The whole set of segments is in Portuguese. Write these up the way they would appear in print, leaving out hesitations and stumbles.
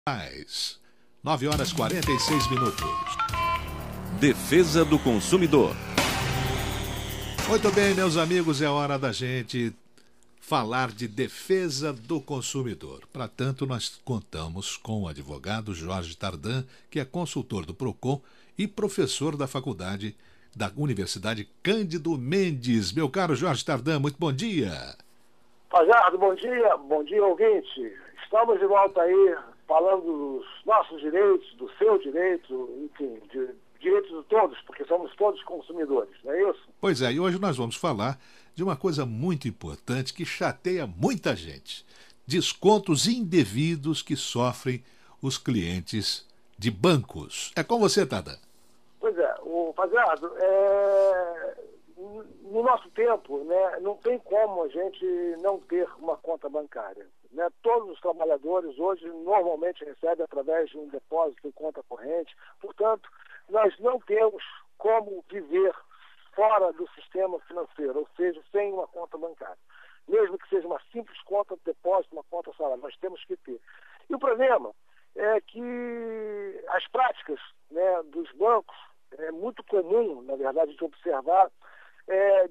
Mais 9 horas 46 minutos. Defesa do consumidor. Muito bem, meus amigos, é hora da gente falar de defesa do consumidor. Para tanto, nós contamos com o advogado Jorge Tardan, que é consultor do Procon e professor da faculdade da Universidade Cândido Mendes. Meu caro Jorge Tardan, muito bom dia. Fajardo, bom dia, ouvinte. Estamos de volta aí falando dos nossos direitos, do seu direito, enfim, de direitos de todos, porque somos todos consumidores, não é isso? Pois é, e hoje nós vamos falar de uma coisa muito importante que chateia muita gente. Descontos indevidos que sofrem os clientes de bancos. É com você, Tardan. Pois é, Fajardo, no nosso tempo, né, não tem como a gente não ter uma conta bancária. Né? Todos os trabalhadores hoje normalmente recebem através de um depósito em conta corrente. Portanto, nós não temos como viver fora do sistema financeiro, ou seja, sem uma conta bancária. Mesmo que seja uma simples conta de depósito, uma conta salário, nós temos que ter. E o problema é que as práticas, né, dos bancos, é muito comum, na verdade, de observar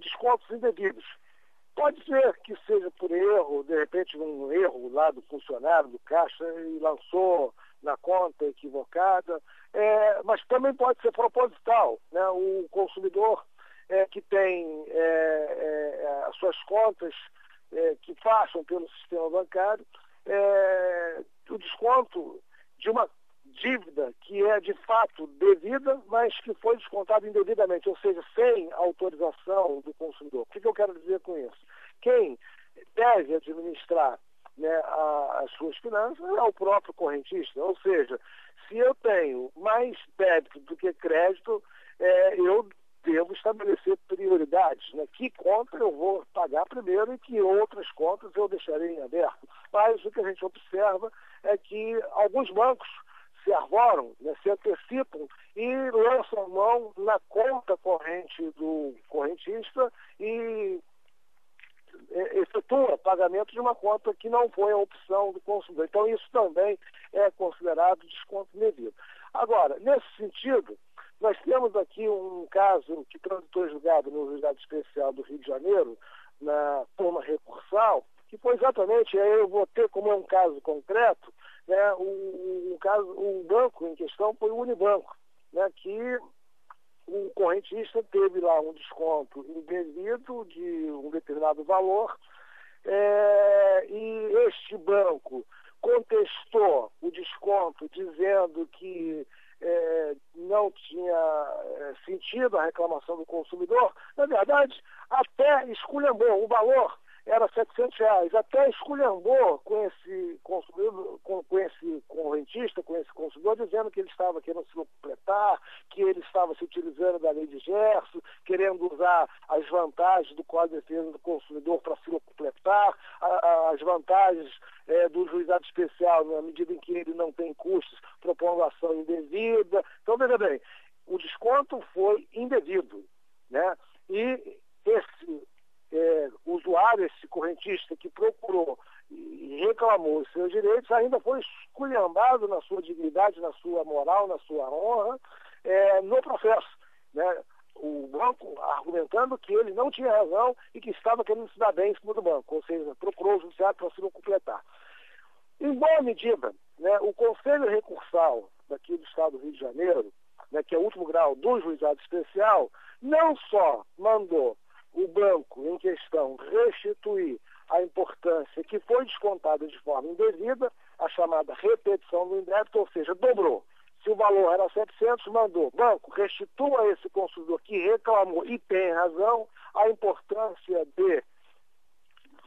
descontos indevidos. Pode ser que seja por erro, de repente um erro lá do funcionário do caixa e lançou na conta equivocada, mas também pode ser proposital, né? O consumidor que tem as suas contas que passam pelo sistema bancário, o desconto de uma dívida que é de fato devida, mas que foi descontada indevidamente, ou seja, sem autorização do consumidor. O que eu quero dizer com isso? Quem deve administrar, né, as suas finanças é o próprio correntista, ou seja, se eu tenho mais débito do que crédito, eu devo estabelecer prioridades, né? Que conta eu vou pagar primeiro e que outras contas eu deixarei em aberto. Mas o que a gente observa é que alguns bancos se arvoram, né, se antecipam e lançam mão na conta corrente do correntista e efetua pagamento de uma conta que não foi a opção do consumidor. Então, isso também é considerado desconto indevido. Agora, nesse sentido, nós temos aqui um caso que transitou julgado no Juizado Especial do Rio de Janeiro, na turma recursal, que foi exatamente, eu vou ter como é um caso concreto, né, o banco em questão foi o Unibanco, né, que o correntista teve lá um desconto indevido de um determinado valor, e este banco contestou o desconto dizendo que não tinha sentido a reclamação do consumidor. Na verdade, até esculhambou o valor. Era R$700, até esculhambou com esse consumidor, com esse correntista, com esse consumidor, dizendo que ele estava querendo se completar, que ele estava se utilizando da lei de Gerson, querendo usar as vantagens do Código de Defesa do Consumidor para se completar, as vantagens do juizado especial, na medida em que ele não tem custos, propondo ação indevida. Então, veja bem, o desconto foi indevido, né? E esse usuário, esse correntista que procurou e reclamou os seus direitos, ainda foi esculhambado na sua dignidade, na sua moral, na sua honra, no processo, né? O banco argumentando que ele não tinha razão e que estava querendo se dar bem em cima do banco, ou seja, procurou o judiciário para se não completar. Em boa medida, né, o Conselho Recursal daqui do Estado do Rio de Janeiro, né, que é o último grau do Juizado Especial, não só mandou o banco em questão restituir a importância que foi descontada de forma indevida, a chamada repetição do indébito, ou seja, dobrou. Se o valor era 700, mandou, banco, restitua a esse consumidor que reclamou e tem razão a importância de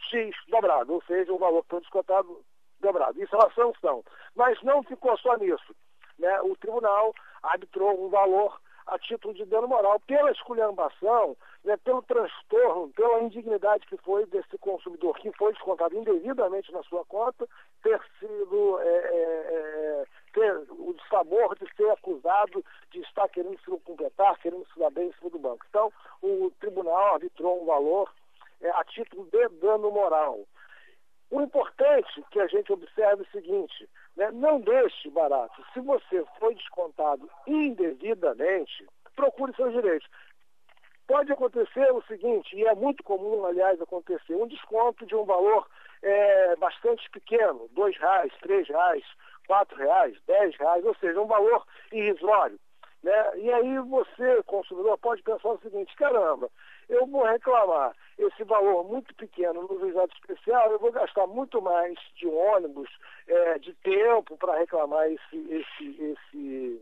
X dobrado, ou seja, o valor que foi descontado dobrado. Isso é uma sanção. Mas não ficou só nisso, né? O tribunal arbitrou um valor a título de dano moral pela esculhambação, né, pelo transtorno, pela indignidade que foi desse consumidor que foi descontado indevidamente na sua conta, ter sido ter o dissabor de ser acusado de estar querendo se completar, querendo se dar bem em cima do banco. Então, o tribunal arbitrou um valor a título de dano moral. O importante que a gente observa é o seguinte, né? Não deixe barato. Se você foi descontado indevidamente, procure seus direitos. Pode acontecer o seguinte, e é muito comum, aliás, acontecer, um desconto de um valor bastante pequeno, R$ 2, R$ 3, R$ 4, R$ 10, ou seja, um valor irrisório. Né? E aí você, consumidor, pode pensar o seguinte, caramba, eu vou reclamar esse valor muito pequeno no juizado especial, eu vou gastar muito mais de ônibus, de tempo para reclamar esse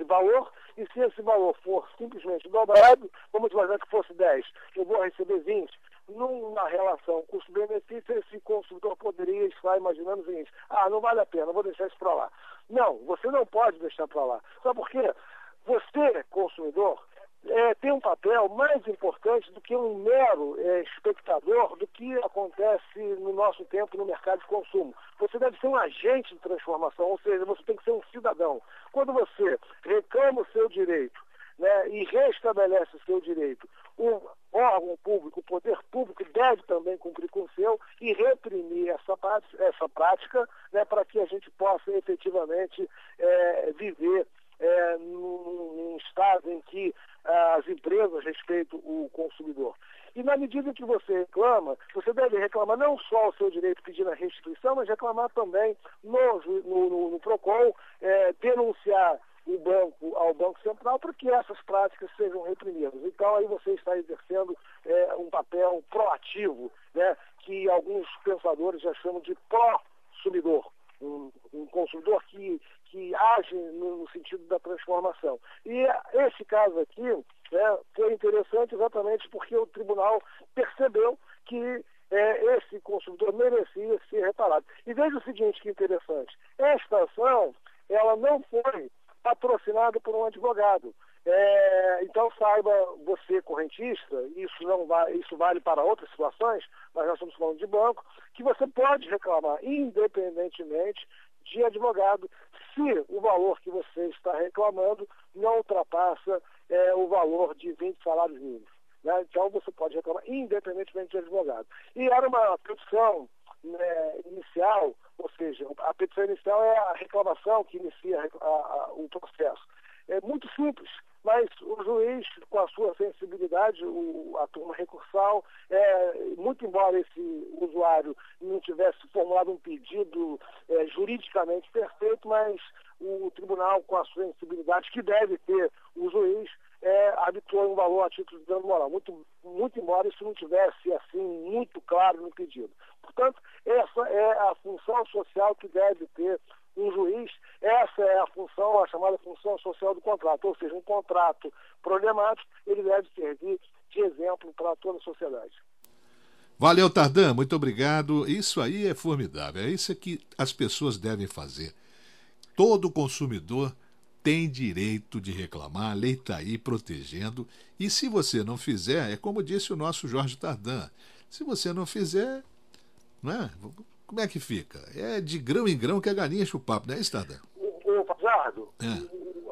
valor, e se esse valor for simplesmente dobrado, vamos imaginar que fosse 10, eu vou receber 20, numa relação custo-benefício, esse consumidor poderia estar imaginando o seguinte, não vale a pena, vou deixar isso para lá. Não, você não pode deixar para lá. Sabe por quê? Você, consumidor, tem um papel mais importante do que um mero espectador do que acontece no nosso tempo no mercado de consumo. Você deve ser um agente de transformação, ou seja, você tem que ser um cidadão. Quando você reclama o seu direito, né, e restabelece o seu direito, o órgão público, o poder público deve também cumprir com o seu e reprimir essa prática, né, para que a gente possa efetivamente viver num estado em que as empresas respeitam o consumidor. E na medida que você reclama, você deve reclamar não só o seu direito pedindo a restituição, mas reclamar também no PROCON, denunciar o banco ao Banco Central para que essas práticas sejam reprimidas. Então aí você está exercendo um papel proativo, né, que alguns pensadores já chamam de pró-consumidor. Um consumidor que age no sentido da transformação. E esse caso aqui, né, foi interessante exatamente porque o tribunal percebeu que esse consumidor merecia ser reparado. E veja o seguinte, que interessante, esta ação, ela não foi patrocinada por um advogado. Então saiba você, correntista, isso vale para outras situações, mas nós estamos falando de banco, que você pode reclamar independentemente de advogado, se o valor que você está reclamando não ultrapassa o valor de 20 salários mínimos. Né? Então você pode reclamar independentemente de advogado. E era uma petição inicial, ou seja, a petição inicial é a reclamação que inicia o processo. É muito simples, mas o juiz, com a sua sensibilidade, a turma recursal, muito embora esse usuário não tivesse formulado um pedido juridicamente perfeito, mas o tribunal, com a sua sensibilidade que deve ter o juiz, arbitrou um valor a título de dano moral, muito embora isso não tivesse assim muito claro no pedido. Portanto, essa é a função social que deve ter um juiz, essa é a chamada função social do contrato, ou seja, um contrato problemático, ele deve servir de exemplo para toda a sociedade. Valeu, Tardan, muito obrigado. Isso aí é formidável, é isso que as pessoas devem fazer. Todo consumidor tem direito de reclamar, a lei está aí protegendo, e se você não fizer, é como disse o nosso Jorge Tardan, se você não fizer, não é? Como é que fica? É de grão em grão que a galinha enche o papo, não é isso, Tardan? Fazardo,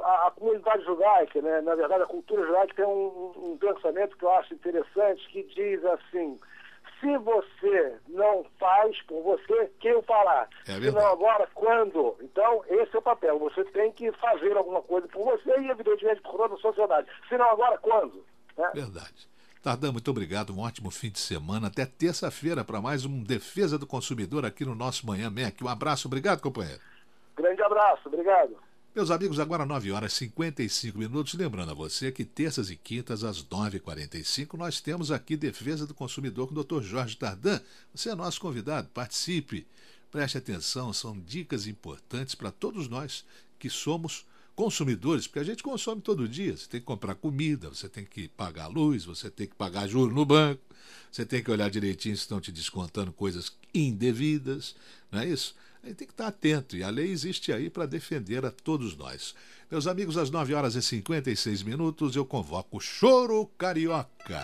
a comunidade judaica, né, na verdade a cultura judaica tem um pensamento que eu acho interessante, que diz assim, se você não faz por você, quem o fará? Se não agora, quando? Então, esse é o papel. Você tem que fazer alguma coisa por você e, evidentemente, por toda a sociedade. Se não agora, quando? Né? Verdade. Tardan, muito obrigado. Um ótimo fim de semana. Até terça-feira para mais um Defesa do Consumidor aqui no nosso Manhã MEC. Um abraço. Obrigado, companheiro. Grande abraço. Obrigado. Meus amigos, agora 9h55. Lembrando a você que terças e quintas, às 9h45, nós temos aqui Defesa do Consumidor com o Dr. Jorge Tardan. Você é nosso convidado, participe, preste atenção, são dicas importantes para todos nós que somos consumidores, porque a gente consome todo dia. Você tem que comprar comida, você tem que pagar a luz, você tem que pagar juros no banco, você tem que olhar direitinho se estão te descontando coisas indevidas, não é isso? Aí tem que estar atento, e a lei existe aí para defender a todos nós. Meus amigos, às 9h56, eu convoco o Choro Carioca.